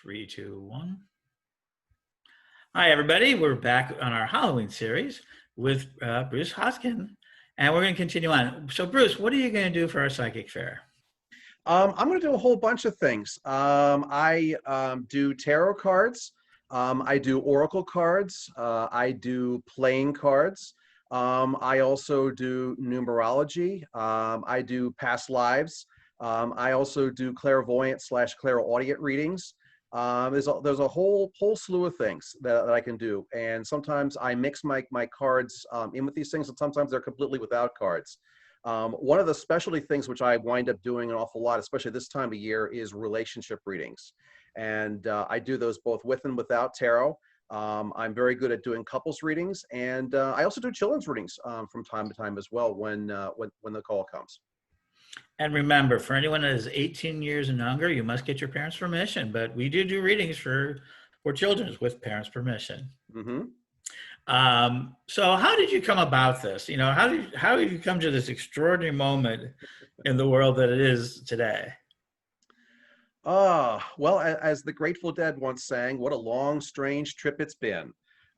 Three, two, one. Hi, everybody. We're back on our Halloween series with Bruce Hoskins, and we're going to continue on. So, Bruce, what are you going to do for our psychic fair? I'm going to do a whole bunch of things. I do tarot cards. I do oracle cards. I do playing cards. I also do numerology. I do past lives. I also do clairvoyant / clairaudient readings. There's a whole slew of things that I can do, and sometimes I mix my cards in with these things, and sometimes they're completely without cards. One of the specialty things which I wind up doing an awful lot, especially this time of year, is relationship readings. And I do those both with and without tarot. I'm very good at doing couples readings, and I also do children's readings from time to time as well when the call comes. And remember, for anyone that is 18 years and younger, you must get your parents' permission. But we do readings for children with parents' permission. Mm-hmm. So how did you come about this? You know, how have you come to this extraordinary moment in the world that it is today? Well, as the Grateful Dead once sang, what a long, strange trip it's been.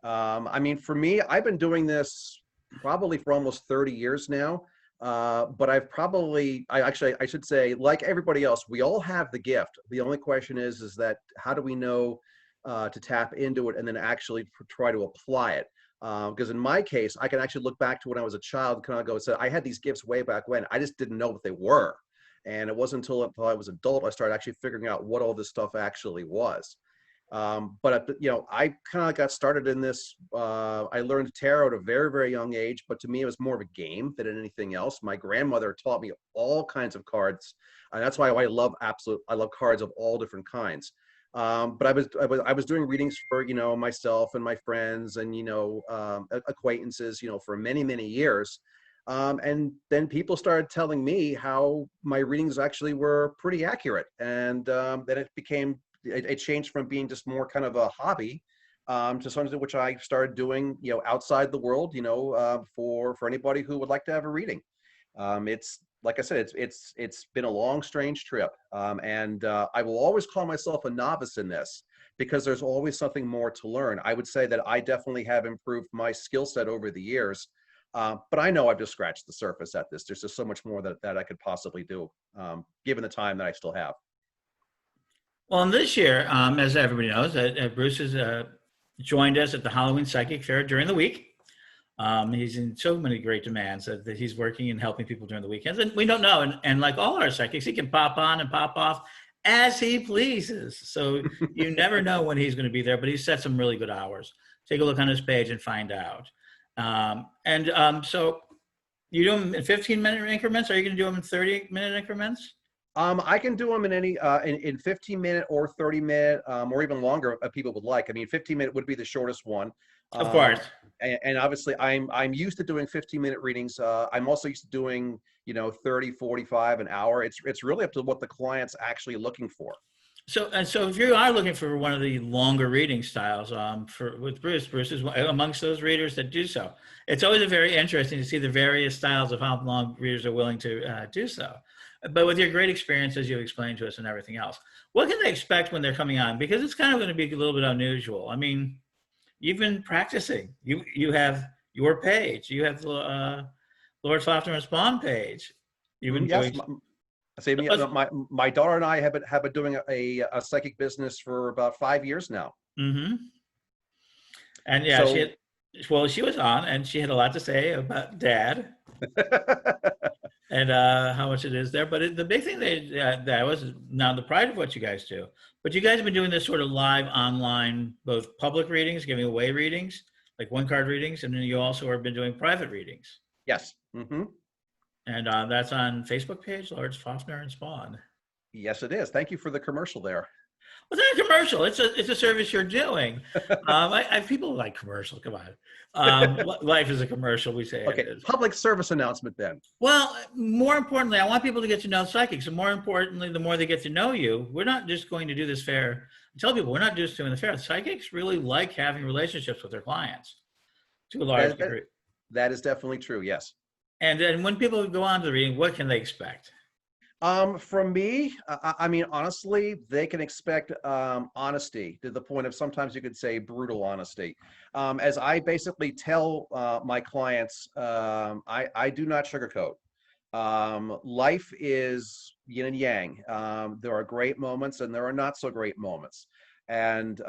I mean, for me, I've been doing this probably for almost 30 years now. But I should say, like everybody else, we all have the gift. The only question is that how do we know to tap into it and then actually try to apply it? Because in my case, I can actually look back to when I was a child and kind of go, so I had these gifts way back when. I just didn't know what they were. And it wasn't until I was adult, I started actually figuring out what all this stuff actually was. But I kind of got started in this. I learned tarot at a very, very young age, but to me, it was more of a game than anything else. My grandmother taught me all kinds of cards, and that's why I love cards of all different kinds. But I was doing readings for myself and my friends and acquaintances for many, many years. And then people started telling me how my readings actually were pretty accurate, and then it changed from being just more kind of a hobby to something which I started doing, outside the world, for anybody who would like to have a reading. It's like I said, it's been a long, strange trip, and I will always call myself a novice in this because there's always something more to learn. I would say that I definitely have improved my skill set over the years. But I know I've just scratched the surface at this. There's just so much more that I could possibly do, given the time that I still have. Well, and this year, as everybody knows, Bruce has joined us at the Halloween Psychic Fair during the week. He's in so many great demands that he's working and helping people during the weekends. And we don't know. And like all our psychics, he can pop on and pop off as he pleases. So you never know when he's going to be there, but he set some really good hours. Take a look on his page and find out. So you do them in 15-minute increments? Or are you going to do them in 30-minute increments? I can do them in any in 15-minute or 30-minute or even longer if people would like. I mean, 15-minute would be the shortest one. Of course. And obviously, I'm used to doing 15-minute readings. I'm also used to doing 30, 45, an hour. It's really up to what the client's actually looking for. So if you are looking for one of the longer reading styles, with Bruce is amongst those readers that do so. It's always very interesting to see the various styles of how long readers are willing to do so. But with your great experience, as you explained to us and everything else, what can they expect when they're coming on? Because it's kind of going to be a little bit unusual. I mean, you've been practicing. You have your page. You have the Lord Fafner and Spawn page. You've been doing. My daughter and I have been doing a psychic business for about 5 years now. Mm-hmm. And yeah, so, she was on, and she had a lot to say about Dad. And how much it is there. But the big thing that was now the pride of what you guys do. But you guys have been doing this sort of live online, both public readings, giving away readings, like one-card readings, and then you also have been doing private readings. Yes. Mm-hmm. And that's on Facebook page, Lords Fafner and Spawn. Yes, it is. Thank you for the commercial there. Well, it's not a commercial. It's a service you're doing. People like commercial. Come on. Life is a commercial, we say. Okay, it is. Public service announcement then. Well, more importantly, I want people to get to know psychics. And more importantly, the more they get to know you, we're not just going to do this fair. I tell people, we're not just doing the fair. Psychics really like having relationships with their clients to a large degree. That is definitely true, yes. And then when people go on to the reading, what can they expect? From me, I mean, honestly, they can expect honesty to the point of sometimes you could say brutal honesty. As I basically tell my clients, I do not sugarcoat. Life is yin and yang. There are great moments and there are not so great moments. And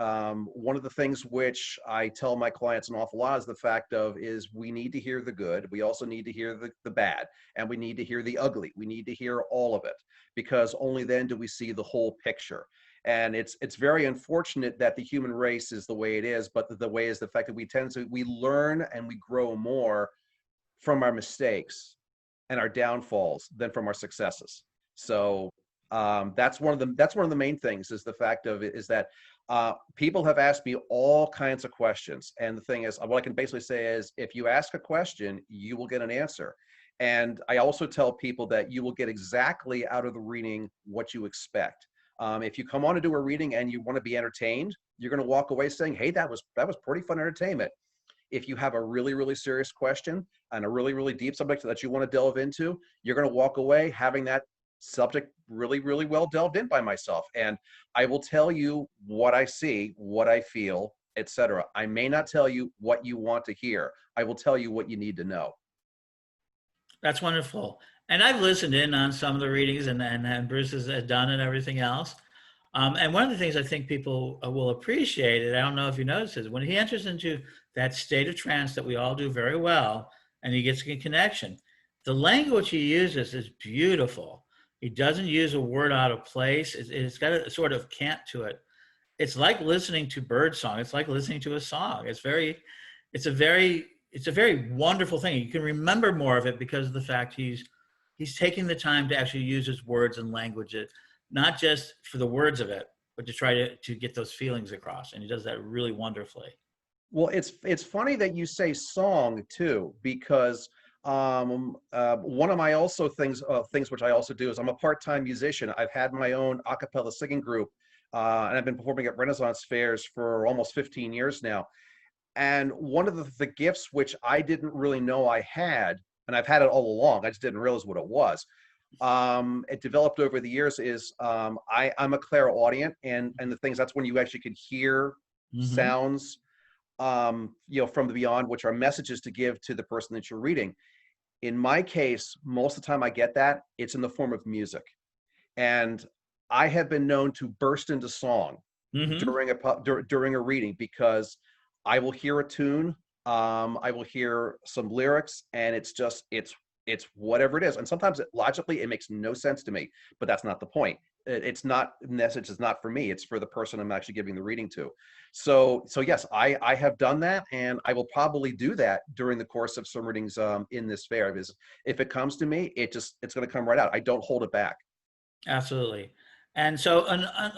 one of the things which I tell my clients an awful lot is the fact of is we need to hear the good. We also need to hear the bad, and we need to hear the ugly. We need to hear all of it because only then do we see the whole picture. And it's very unfortunate that the human race is the way it is, but the way is the fact that we learn and we grow more from our mistakes and our downfalls than from our successes. So that's one of the main things is the fact of it is that people have asked me all kinds of questions, and the thing is, what I can basically say is, if you ask a question, you will get an answer. And I also tell people that you will get exactly out of the reading what you expect. If you come on to do a reading and you want to be entertained, you're going to walk away saying, "Hey, that was pretty fun entertainment." If you have a really, really serious question and a really, really deep subject that you want to delve into, you're going to walk away having that subject really, really well delved in by myself. And I will tell you what I see, what I feel, etc. I may not tell you what you want to hear. I will tell you what you need to know. That's wonderful. And I've listened in on some of the readings and Bruce has done and everything else. And one of the things I think people will appreciate, and I don't know if you notice, is when he enters into that state of trance that we all do very well, and he gets a connection, the language he uses is beautiful. He doesn't use a word out of place. It's got a sort of cant to it. It's like listening to bird song. It's like listening to a song. It's a very wonderful thing. You can remember more of it because of the fact he's taking the time to actually use his words and language, not just for the words of it, but to try to get those feelings across. And he does that really wonderfully. Well, it's funny that you say song too, because one of my also things which I also do is I'm a part-time musician. I've had my own a cappella singing group, and I've been performing at Renaissance fairs for almost 15 years now. And one of the gifts which I didn't really know I had, and I've had it all along, I just didn't realize what it was. It developed over the years is I'm a clairaudient, and the things that's when you actually could hear Mm-hmm. sounds from the beyond, which are messages to give to the person that you're reading. In my case, most of the time I get that, it's in the form of music. And I have been known to burst into song Mm-hmm. during a reading because I will hear a tune, I will hear some lyrics, and it's whatever it is. And sometimes logically it makes no sense to me, but that's not the point. It's not message is not for me. It's for the person I'm actually giving the reading to. So yes, I have done that, and I will probably do that during the course of some readings in this fair. Because if it comes to me, it's going to come right out. I don't hold it back. Absolutely. And so,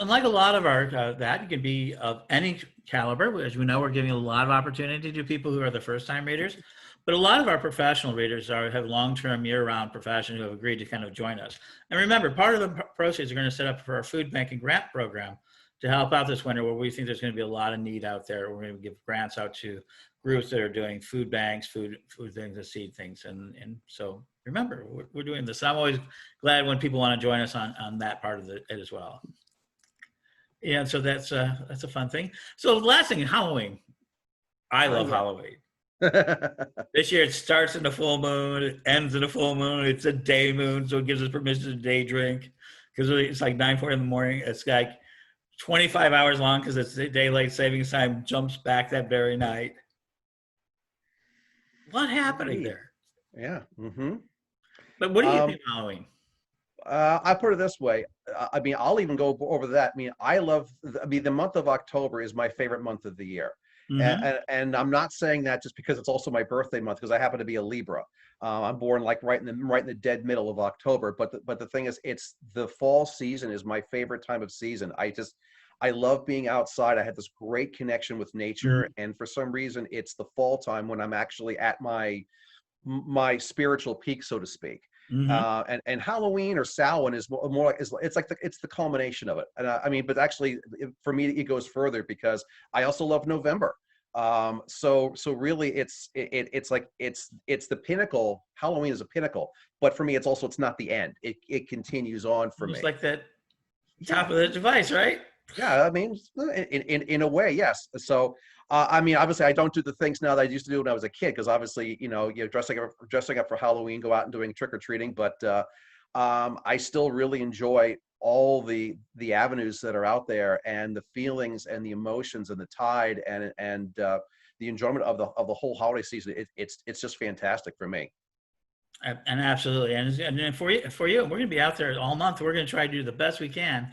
unlike a lot of our that, you can be of any caliber. As we know, we're giving a lot of opportunity to people who are the first-time readers, but a lot of our professional readers have long-term, year-round profession who have agreed to kind of join us. And remember, part of the proceeds are going to set up for our food bank and grant program to help out this winter, where we think there's going to be a lot of need out there. We're going to give grants out to groups that are doing food banks, food things, and seed things, and so remember, we're doing this. I'm always glad when people want to join us on that part of it as well. Yeah, so that's a fun thing. So the last thing, Halloween. I Oh love yeah. Halloween. This year it starts in the full moon, it ends in a full moon. It's a day moon, so it gives us permission to day drink because it's like 9:40 in the morning. It's like 25 hours long because it's daylight savings time. Jumps back that very night. What happening Indeed. there? Yeah. Mm-hmm. But what do you Um, think of Halloween? I put it this way. I mean, I'll even go over that. I mean, I mean, the month of October is my favorite month of the year. Mm-hmm. And I'm not saying that just because it's also my birthday month, because I happen to be a Libra. I'm born like right in the dead middle of October. But the thing is, it's the fall season is my favorite time of season. I love being outside. I had this great connection with nature, Mm-hmm. and for some reason, it's the fall time when I'm actually at my spiritual peak, so to speak. Mm-hmm. And Halloween or Samhain is more like it's like it's the culmination of it. And I mean, but actually, for me, it goes further because I also love November. So really it's like it's the pinnacle. Halloween is a pinnacle, but for me it's not the end. It continues on for Almost me. like that Yeah. top of the device, right? Yeah, I mean, in a way, yes. So, I mean, obviously, I don't do the things now that I used to do when I was a kid, because obviously, you're dressing up for Halloween, go out and doing trick or treating. But I still really enjoy all the avenues that are out there, and the feelings and the emotions and the tide and the enjoyment of the whole holiday season. It's just fantastic for me. And absolutely, and then for you, we're going to be out there all month. We're going to try to do the best we can.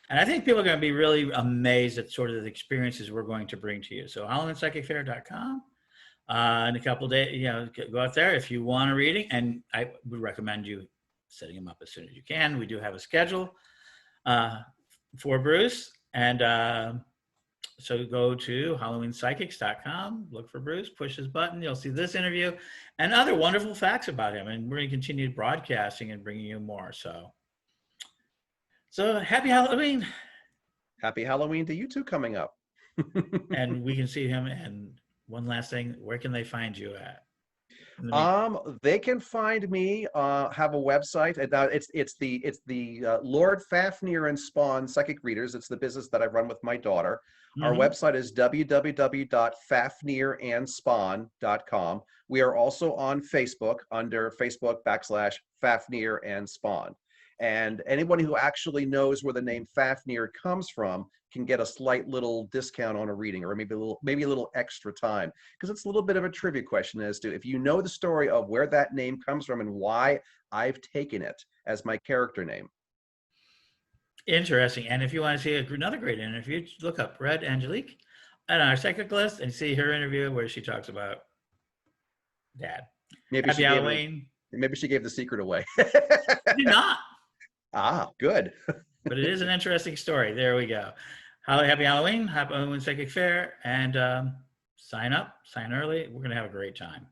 And I think people are going to be really amazed at sort of the experiences we're going to bring to you. So HalloweenPsychicFair.com. In a couple of days, go out there if you want a reading. And I would recommend you setting them up as soon as you can. We do have a schedule for Bruce. And so go to HalloweenPsychics.com, look for Bruce, push his button. You'll see this interview and other wonderful facts about him. And we're going to continue broadcasting and bringing you more. So happy Halloween. Happy Halloween to you too coming up. And we can see him. And one last thing, where can they find you at? They can find me. Have a website. And it's the Lord Fafnir and Spawn Psychic Readers. It's the business that I run with my daughter. Our website is www.fafnirandspawn.com. We are also on Facebook under Facebook.com/Fafnir and Spawn. And anyone who actually knows where the name Fafnir comes from can get a slight little discount on a reading, or maybe a little extra time, because it's a little bit of a trivia question as to if you know the story of where that name comes from and why I've taken it as my character name. Interesting. And if you want to see another great interview, look up Red Angelique on our psychic list and see her interview where she talks about Dad. Maybe Happy Halloween. Maybe she gave the secret away. Did not. Ah, good. But it is an interesting story. There we go. Happy Halloween. Happy Halloween Psychic Fair. And sign up, sign early. We're going to have a great time.